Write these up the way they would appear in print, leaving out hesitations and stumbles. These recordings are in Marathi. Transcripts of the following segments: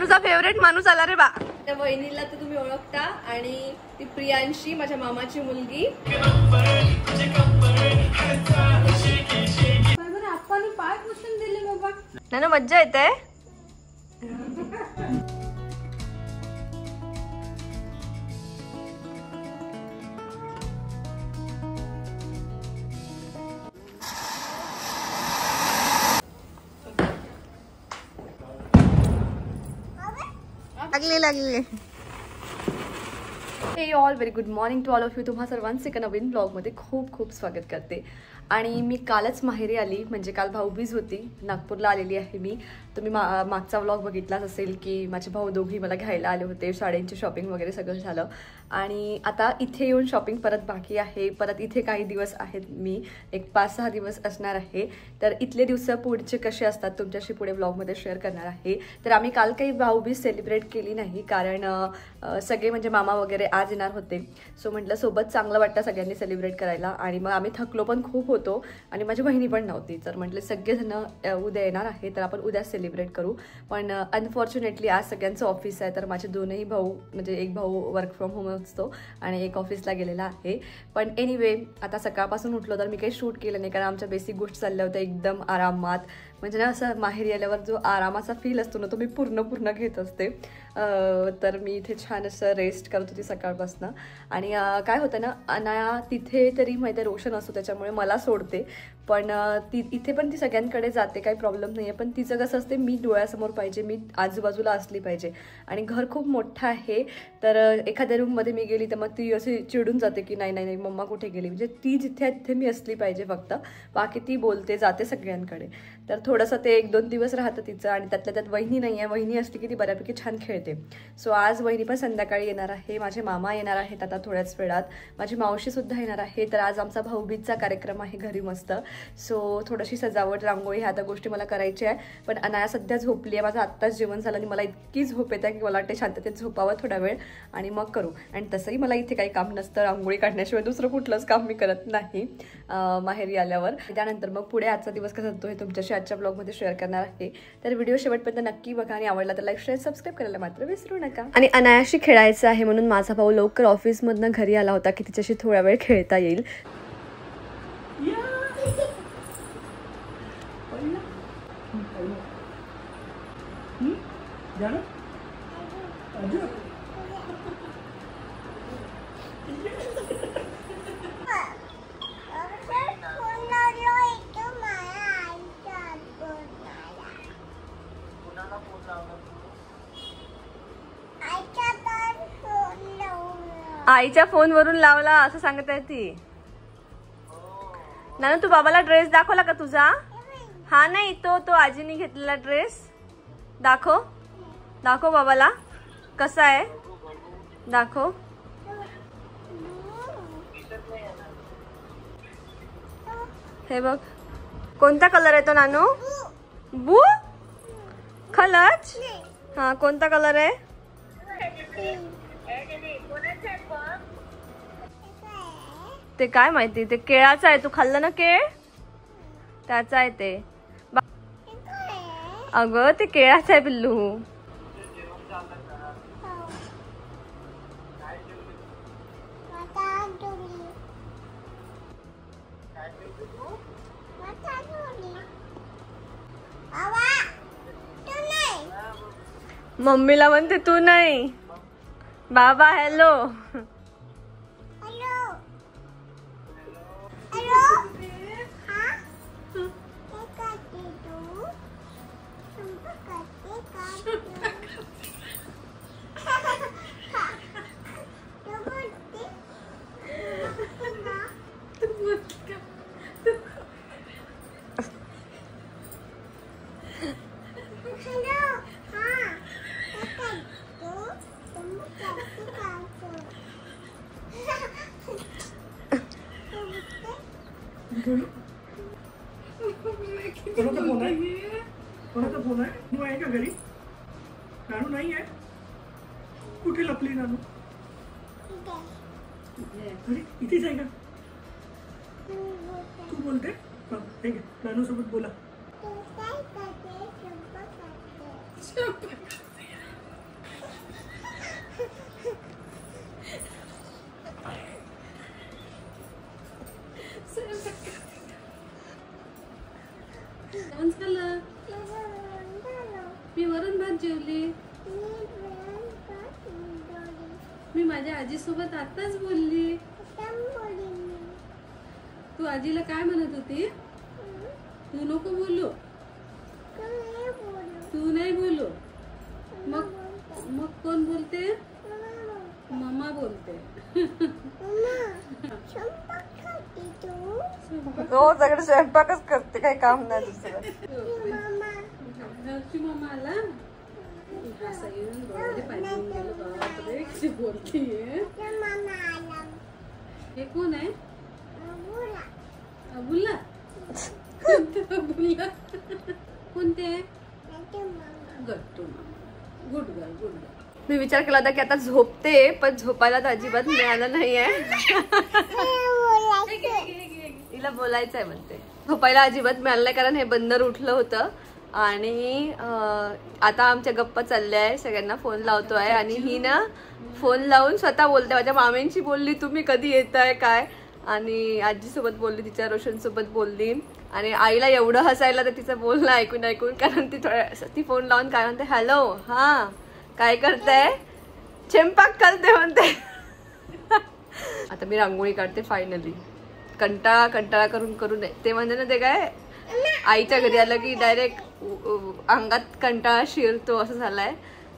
नानूचा फेवरेट माणूस आला रे बा. त्या वहिनीला तर तुम्ही ओळखता आणि ती प्रियांशी माझ्या मामाची मुलगी. पाय पुसून दिले बाबा. नानू मज्जा येते. लागली. Hey all very good morning to all of you. तुम्हा सर्वांचे एका नवीन ब्लॉगमध्ये खूप खूप स्वागत करते. आणि मी कालच माहेरी आली, म्हणजे काल भाऊबीज होती, नागपूरला आलेली आहे मी. तुम्ही मागचा व्लॉग बघितलाच असेल की माझे भाऊ दोघी मला घ्यायला आले होते. साड्यांची शॉपिंग वगैरे सगळं झालं आणि आता इथे येऊन शॉपिंग परत बाकी आहे. परत इथे काही दिवस आहेत, मी एक 5-6 दिवस असणार आहे. तर इथले दिवस पुढचे कसे असतात तुमच्याशी पुढे व्लॉगमध्ये शेअर करणार आहे. तर आम्ही काल काही भाऊबीज सेलिब्रेट केली नाही, कारण सगळे म्हणजे मामा वगैरे आज येणार होते. सो म्हटलं सोबत चांगलं वाटतं सगळ्यांनी सेलिब्रेट करायला. आणि मग आम्ही थकलो पण खूप होतो आणि माझी बहिणी पण नव्हती. तर म्हटलं सगळेजण उद्या येणार आहे तर आपण उद्या सेलिब्रेट करू. पण अनफॉर्च्युनेटली आज सगळ्यांचं ऑफिस आहे. तर माझे दोनही भाऊ, म्हणजे एक भाऊ वर्क फ्रॉम होम असतो आणि एक ऑफिसला गेलेला आहे. पण एनिवे आता सकाळपासून उठलो तर मी काही शूट केलं नाही, कारण आमच्या बेसिक गोष्टी चालल्या होत्या एकदम आरामात. म्हणजे ना असं माहेरी आल्यावर जो आरामाचा फील असतो ना तो मी पूर्ण घेत असते. तर मी इथे छान असं रेस्ट करत होती सकाळपासून. आणि काय होतं ना, अनाया तिथे तरी माहिती आहे रोशन असतो त्याच्यामुळे मला सोडते, पण इथे पण ती सगळ्यांकडे जाते, काही प्रॉब्लेम नाही आहे. पण तिचं कसं असते, मी डोळ्यासमोर पाहिजे, मी आजूबाजूला असली पाहिजे. आणि घर खूप मोठं आहे, तर एखाद्या रूममध्ये मी गेली तर मग ती अशी चिडून जाते की नाही मम्मा कुठे गेली. म्हणजे ती जिथे आहे तिथे मी असली पाहिजे फक्त, बाकी ती बोलते जाते सगळ्यांकडे. तर थोडंसं ते 1-2 दिवस राहतं तिचं. आणि त्यातल्या त्यात वहिनी नाही आहे, वहिनी असली की ती बऱ्यापैकी छान खेळते. सो आज वहिनी पण संध्याकाळी येणार आहे, माझे मामा येणार आहेत आता थोड्याच वेळात, माझी मावशीसुद्धा येणार आहे. तर आज आमचा भाऊबीजचा कार्यक्रम आहे घरी मस्त. सो थोडीशी सजावट, रांगोळी ह्या आता गोष्टी मला करायच्या आहे. पण अनाया सध्या झोपली आहे, माझं आत्ताच जेवण झालं आणि मला इतकी झोप येते की मला वाटते शांततेत झोपावं थोडा वेळ आणि मग करू. आणि तसंही मला इथे काही काम नसतं, रांगोळी काढण्याशिवाय दुसरं कुठलंच काम मी करत नाही माहेरी आल्यावर. त्यानंतर मग पुढे आजचा दिवस कसा जातो हे तुमच्याशी आजच्या ब्लॉगमध्ये शेअर करणार आहे. तर व्हिडिओ शेवटपर्यंत नक्की बघा आणि आवडला तर लाईक, शेअर, सबस्क्राईब करायला मात्र विसरू नका. आणि अनायाशी खेळायचं आहे म्हणून माझा भाऊ लवकर ऑफिसमधनं घरी आला होता की तिच्याशी थोडा वेळ खेळता येईल. आईच्या फोनवरून लावला असं सांगत आहे ती. नानू तू बाबाला ड्रेस दाखवला का तुझा? हा नाही, तो आजीने घेतलेला ड्रेस दाखव बाबाला कसा आहे, दाखव. हे बघ कोणता कलर आहे तो नानू? बू खलच. हा कोणता कलर आहे? ते काय माहिती, ते केळाचा आहे. तू खाल्लं ना केळ, त्याचा आहे ते. अगं ते केळाचा आहे पिल्लू. मम्मीला म्हणते तू नाही. बाबा हॅलो. कोणाचा फोन आहे? तू आहे का घरी? नानू नाही आहे. कुठे लपली नानू? अरे इथेच आहे का? तू बोलते? नानू सोबत बोला. मी वरण भात जेवली. मी माझ्या आजीसोबत आताच बोलली. तू आजीला काय म्हणत होती? तू नको बोलू. तू नाही बोलू. मग कोण बोलते? मम्मा बोलते. हो सगळं स्वयंपाकच करते, काही काम नाही दुसरं. मम्मा आला. असं येऊन डोळ्याने पाणी गेलं. बापरे किती बोलतीये. हे कोण आहे? अबुल्ला. कोणते अबुल्ला? कोणते? गट्टू मामा. Good girl, good girl. मी विचार केला होता की आता झोपते, पण झोपायला तर अजिबात मिळालं नाहीये. तिला बोलायचं आहे म्हणते. झोपायला अजिबात मिळालं नाही कारण हे बंदर उठलं होतं आणि आता आमच्या गप्पा चालल्या आहे. सगळ्यांना फोन लावतोय आणि ही ना फोन लावून स्वतः बोलते. माझ्या मामींशी बोलली तुम्ही कधी येताय काय, आणि आजीसोबत बोलली, तिच्या रोशनसोबत बोलली आणि आईला एवढं हसायला तर तिचं बोलणं ऐकून ऐकून, कारण ती फोन लावून काय म्हणते, हॅलो हा काय करताय, स्वयंपाक करते म्हणते. आता मी रांगोळी काढते फायनली. कंटाळा करून करून ते म्हणजे ना ते काय आईच्या घरी आलं की डायरेक्ट अंगात कंटाळा शिरतो असं झालाय.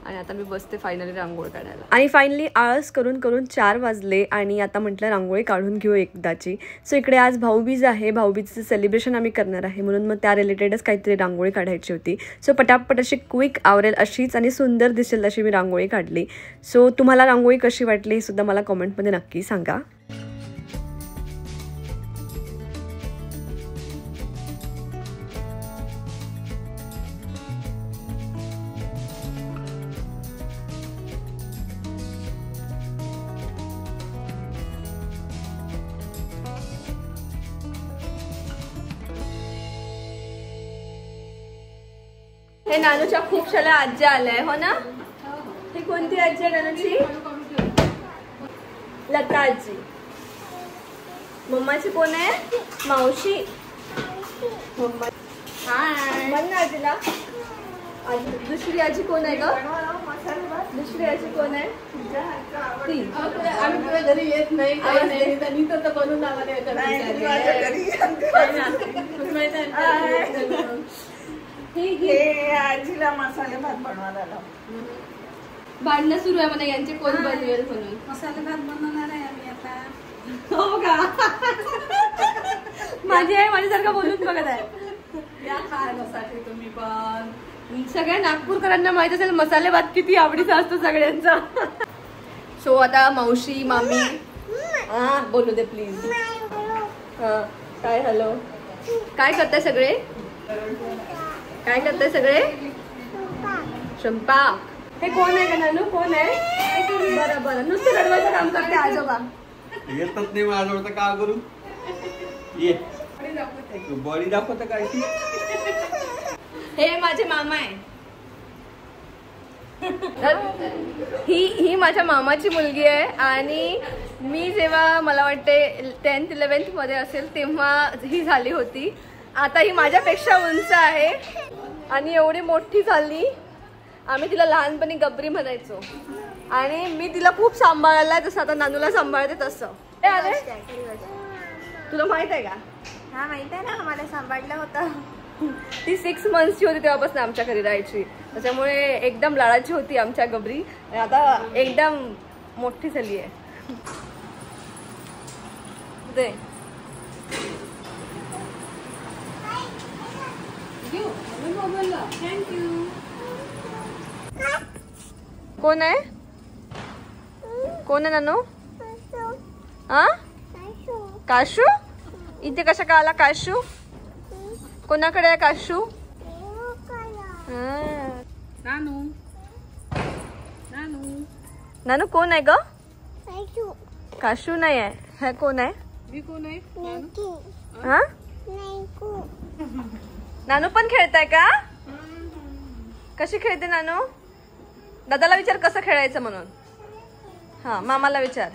आणि आता मी बसते फायनली रांगोळी काढायला. आणि फायनली आळस करून करून 4 वाजले आणि आता म्हटलं रांगोळी काढून घेऊ एकदाची. सो इकडे आज भाऊबीज आहे, भाऊबीजचं सेलिब्रेशन आम्ही करणार आहे म्हणून मग त्या रिलेटेडच काहीतरी रांगोळी काढायची होती. सो पटापट अशी क्विक आवरेल अशीच आणि सुंदर दिसेल अशी मी रांगोळी काढली. सो तुम्हाला रांगोळी कशी वाटली हे सुद्धा मला कमेंटमध्ये नक्की सांगा. हे नानूच्या खूप साऱ्या आज्या आल्या हो ना. ही कोणती आजी आहे नानूची? लता आजी. मम्माची कोण आहे? मावशी. मम्मा हाय म्हण ना आजीला. दुसरी आजी कोण आहे ग? दुसरी आजी कोण आहे? ती. आम्ही तुझ्या घरी येत नाही काही नाही तर बनवून आम्हाला आजीला मसाले भात बनवायला लाव. भांडणं सुरू आहे म्हणा यांचे कोण बनवेल म्हणून. मसाले भात बनवणार आहे आम्ही आता. हो का? माझी आई माझ्यासारखं बोलून बघत आहे. या खाण्यासाठी तुम्ही पण. सगळ्या नागपूरकरांना माहित असेल मसाले भात किती आवडीचा असतो सगळ्यांचा. सो आता मावशी मामी बोलू दे प्लीज. काय हॅलो काय करताय सगळे? काय करताय सगळे? स्वयंपाक. हे कोण आहे का नानू? कोण आहे? बरं बरं नुसतं रडवायचं काम करते आजोबा. येतच नाही माझ्याजवळ तर काय करू. ये बॉडी दाखवत काय ती. हे माझे मामा आहे. ही माझ्या मामाची मुलगी आहे आणि मी जेव्हा मला वाटते 10th-11th मध्ये असेल तेव्हा ही झाली होती. आता ही माझ्यापेक्षा उंच आहे आणि एवढी मोठी झाली. आम्ही तिला लहानपणी गबरी म्हणायचो आणि मी तिला खूप सांभाळायला जसं आता नानूला सांभाळते तसं. अरे तुला माहित आहे का? हा माहित आहे ना, मला सांभाळलं होतं. ती 6 monthsची होती तेव्हापासून आमच्या घरी राहायची. त्याच्यामुळे एकदम लाडाची होती आमच्या गबरी आणि आता एकदम मोठी झाली आहे. थँक्यू. कोण आहे? कोण आहे नानू? हा काशू. इथे कशा का आला काशू? कोणाकडे आहे काशू? नानू नानू नानू कोण आहे ग? काशू नाही आहे. हा कोण आहे? मी कोण आहे? हा नानू पण खेळताय का? कशी खेळते नानू? दादाला विचार कसं खेळायचं म्हणून. हा मामाला विचार.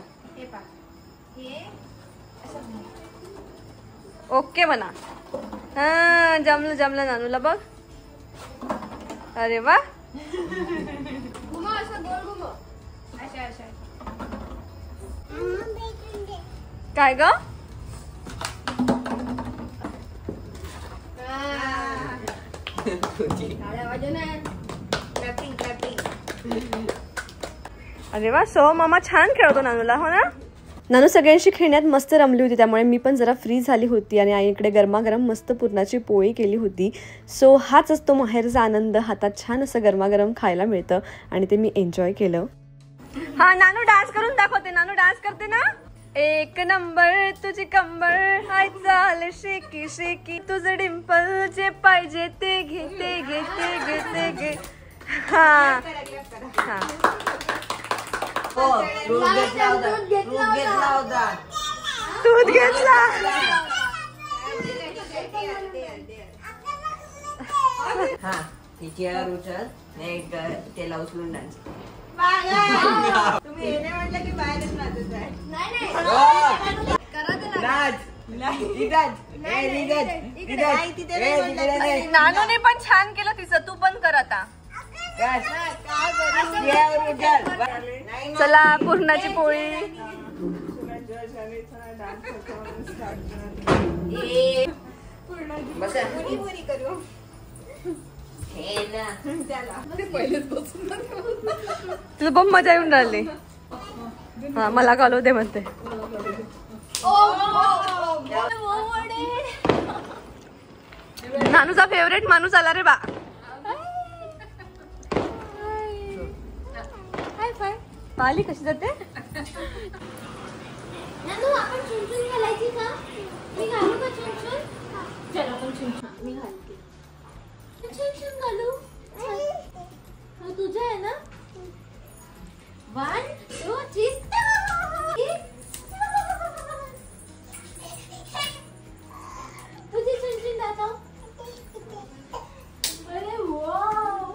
ओके म्हणा. हा जमलं जमलं नानूला बघ. अरे वा. काय ग? अरे वा. सो मामा छान खेळतो नानूला, हो ना. नानू सगळ्यांशी खेळण्यात मस्त रमली होती, त्यामुळे मी पण जरा फ्री झाली होती आणि आईकडे गरमागरम मस्त पुरणाची पोळी केली होती. सो हाच असतो माहेरचा आनंद. हातात छान असं गरमागरम खायला मिळतं आणि ते मी एन्जॉय केलं. हा नानू डान्स करून दाखवते. नानू डान्स करते ना. एक नंबर तुझी कंबर हाय चाल शेकी शेकी, तुझं डिंपल जे पाहिजे ते घे ते घे ते घे ते घे. हा हा दूध घेतला होता. दूध घेतला. हा तिच्यावर उचल नाही त्याला उचलून डान्स. तुम्ही येणे म्हटलं की बाहेरच नाचत आहे. नानूने पण छान केलं तिचं. तू पण कर आता. चला पुरणाची पोळी. तुला पण मजा येऊन राहिली. हा मला घालू दे म्हणते. नानूचा फेवरेट माणूस आला रे बा. पाली कशी जाते. नानू आपण चुनचुन घालायची का? मी घालू का चुनचुन? चल आपण चुनचुन मी घालते. चुनचुन घालू. हो तुझं आहे ना. 1 2 3 तुझी चुनचुन दाखव. अरे वाव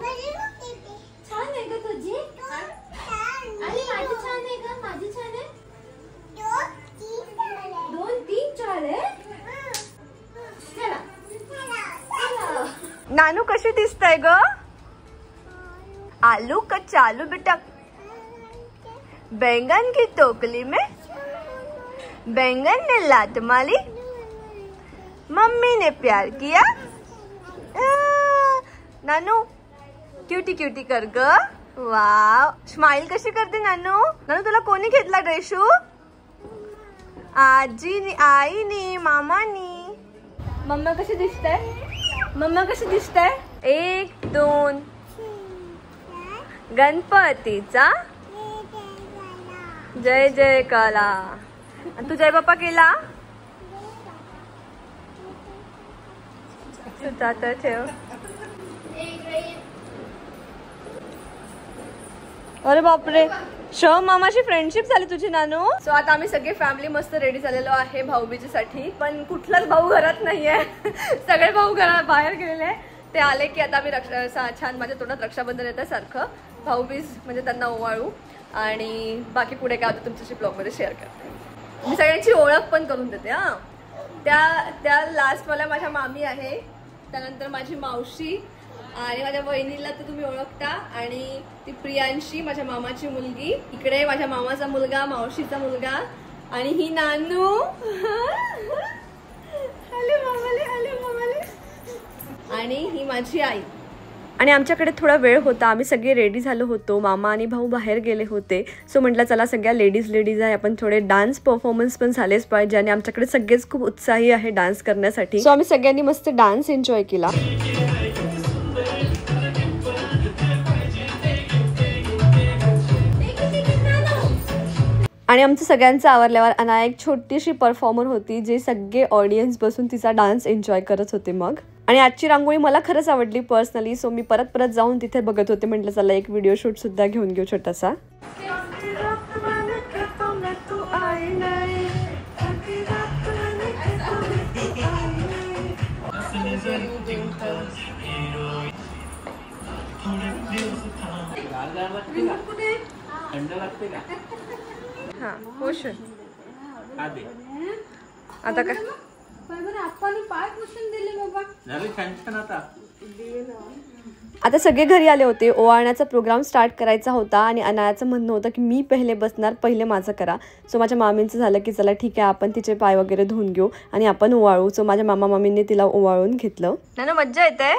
छान आहे का तुझी. आणि माझी छान आहे का. माझी छान आहे. 2 3 4 आहे. चला नानू कशी दिसताय ग. आलू का चालू बेटा. बैंगन की टोकली में बैंगन ने लात मारी, मम्मी ने प्यार किया. नानू क्यूटी क्यूटी कर ग. वाव. स्माइल कशी करते नानू. नानू तुला कोणी घेतला ड्रेशू. आजीनी आईनी मामानी. मम्मा कशी दिसताय. मम्मा कशी दिसताय. 1 2 गणपतीचा जय जय काला. तू जय बाप्पा केला. सुद्धा ठेव. अरे बापरे. मामाची फ्रेंडशिप झाली तुझी नानू. सो आता आम्ही सगळे फॅमिली मस्त रेडी झालेलो आहे भाऊबीजेसाठी. पण कुठलाच भाऊ घरात नाहीये. सगळे भाऊ घरात बाहेर गेलेले. ते आले की आता आम्ही छान माझ्या तोंडात रक्षाबंधन येतं सारखं. भाऊबीज म्हणजे त्यांना ओवाळू आणि बाकी पुढे काय होतं तुमच्याशी ब्लॉगमध्ये शेअर करते. मी सगळ्यांची ओळख पण करून देते. हा त्या लास्टवाल्या माझ्या मामी आहे. त्यानंतर माझी मावशी आणि माझ्या बहिणीला तर तुम्ही ओळखता. आणि ती प्रियांशी माझ्या मामाची मुलगी. इकडे माझ्या मामाचा मुलगा मावशीचा मुलगा आणि ही नानू. आले मामाले आले मामाले. आणि ही माझी आई. आणि आमच्याकडे थोडा वेळ होता. आम्ही सगळे रेडी झालो होतो. मामा आणि भाऊ बाहेर गेले होते. सो म्हटलं चला सगळ्या लेडीज आहे आपण थोडे डान्स परफॉर्मन्स पण झालेच पाहिजे. आणि आमच्याकडे सगळेच खूप उत्साही आहे डान्स करण्यासाठी. सो आम्ही सगळ्यांनी मस्त डान्स एन्जॉय केला. आणि आमचं सगळ्यांचं आवरल्यावर अनायक छोटीशी परफॉर्मर होती जे सगळे ऑडियन्स बसून तिचा डान्स एन्जॉय करत होते. मग आणि आजची रांगोळी मला खरंच आवडली पर्सनली. सो मी परत जाऊन तिथे बघत होते. म्हटलं चला एक व्हिडिओ शूट सुद्धा घेऊन घेऊ छोटासा. हा खुश आता काय आप्पाने पाय पुसून दिले बाबा. झालं छान छान आता. आता सगळे घरी आले होते. ओवाळण्याचा प्रोग्राम स्टार्ट करायचा होता आणि अनायाचं म्हणणं होतं की मी पहिले बसणार, पहिले माझं करा. सो माझ्या मामींचं झालं की चला ठीक आहे, आपण तिचे पाय वगैरे धुवून घेऊ आणि आपण ओवाळू. सो माझ्या मामींनी तिला ओवाळून घेतलं. ना मज्जा येते.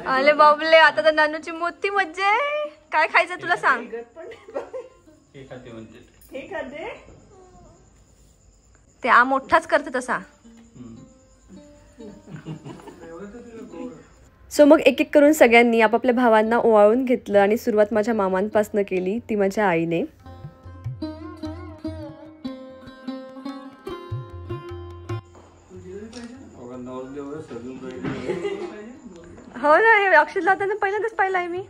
आले बाबले, आता तर नानूची मोठी मज्जा आहे. काय खायचं तुला सांग. ते मोठाच करते तसा. सो मग एक एक करून सगळ्यांनी आपापल्या भावांना ओवाळून घेतलं आणि सुरुवात माझ्या मामांपासून केली, ती माझ्या आईने. हो ना, हे अक्षर लावताना पहिल्यांदाच पाहिलं आहे मी.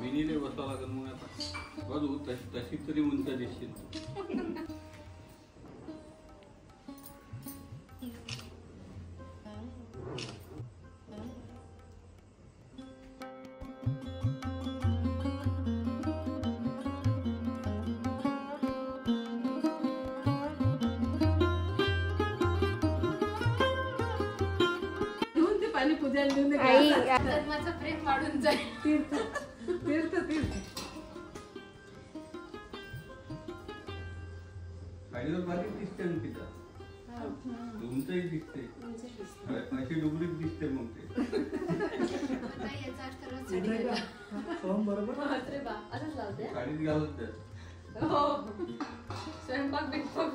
विनीले बसावं लागेल मग आता. बघू तशी तरी उंच दिसशील. घेऊन ते पाणी पूजायला देऊन धर्माचं प्रेम वाढून जाईल. तीर्थ तीर्थ तीर्थ. खालीवर बारीक दिसते ना तिचा. उंचही दिसते. अशी डुबरीत दिसते मग ते. गाडीत घालत त्या. स्वयंपाक बिकपाक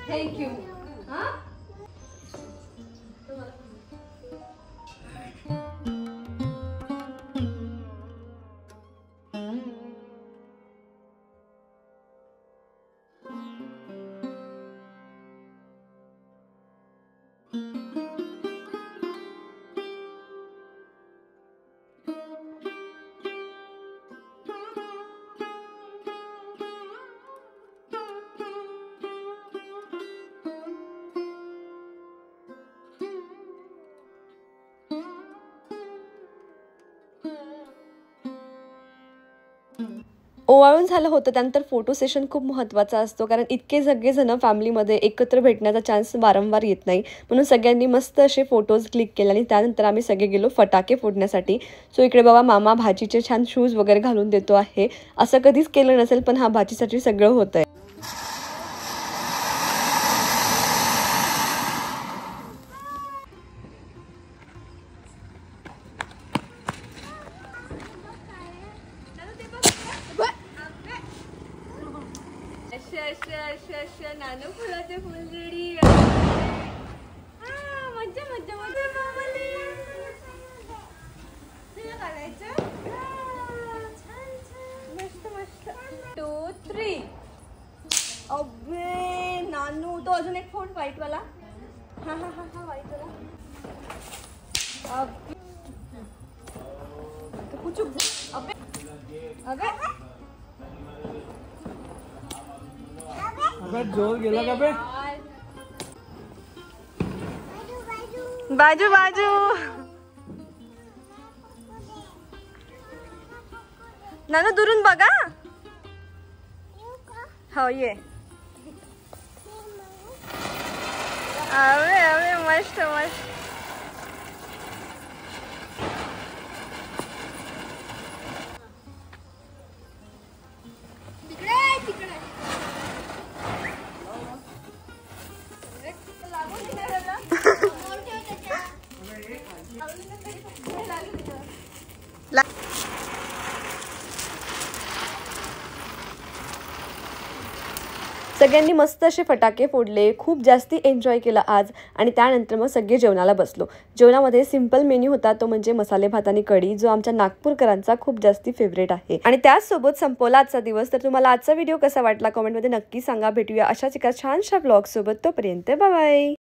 थँक्यू. ओवाळून झालं होतं. त्यानंतर फोटो सेशन खूप महत्त्वाचा असतो, कारण इतके सगळेजण फॅमिलीमध्ये एकत्र भेटण्याचा चान्स वारंवार येत नाही. म्हणून सगळ्यांनी मस्त असे फोटोज क्लिक केले आणि त्यानंतर आम्ही सगळे गेलो फटाके फोडण्यासाठी. सो इकडे बाबा मामा भाजीचे छान शूज वगैरे घालून देतो आहे. असं कधीच केलं नसेल, पण हा भाजीसाठी सगळं होतंय. नानू फुलाचे फुलझडी. मज्जा मज्जा मज्जा. करायचं मस्त मस्त. 2 3. अबे नानू, तो अजून एक फोन व्हाईट वाला. हा हा हा हा व्हाईट वाला. कुछ अबे अबे अबे जोर गेला का बे. बाजू बाजू. नानू दुरून बघा. हो ये. अबे अबे मस्त मस्त. सगळ्यांनी मस्त असे फटाके फोडले, खूप जास्ती एन्जॉय केलं आज. आणि त्यानंतर मग सगळे जेवणाला बसलो. जेवणामध्ये सिंपल मेन्यू होता, तो म्हणजे मसाले भात आणि कढी, जो आमच्या नागपूरकरांचा खूप जास्ती फेवरेट आहे. आणि त्याचसोबत संपवला आजचा दिवस. तर तुम्हाला आजचा व्हिडिओ कसा वाटला कमेंटमध्ये नक्की सांगा. भेटूया अशाच एका छानशा ब्लॉग सोबत. तोपर्यंत बाय बाय.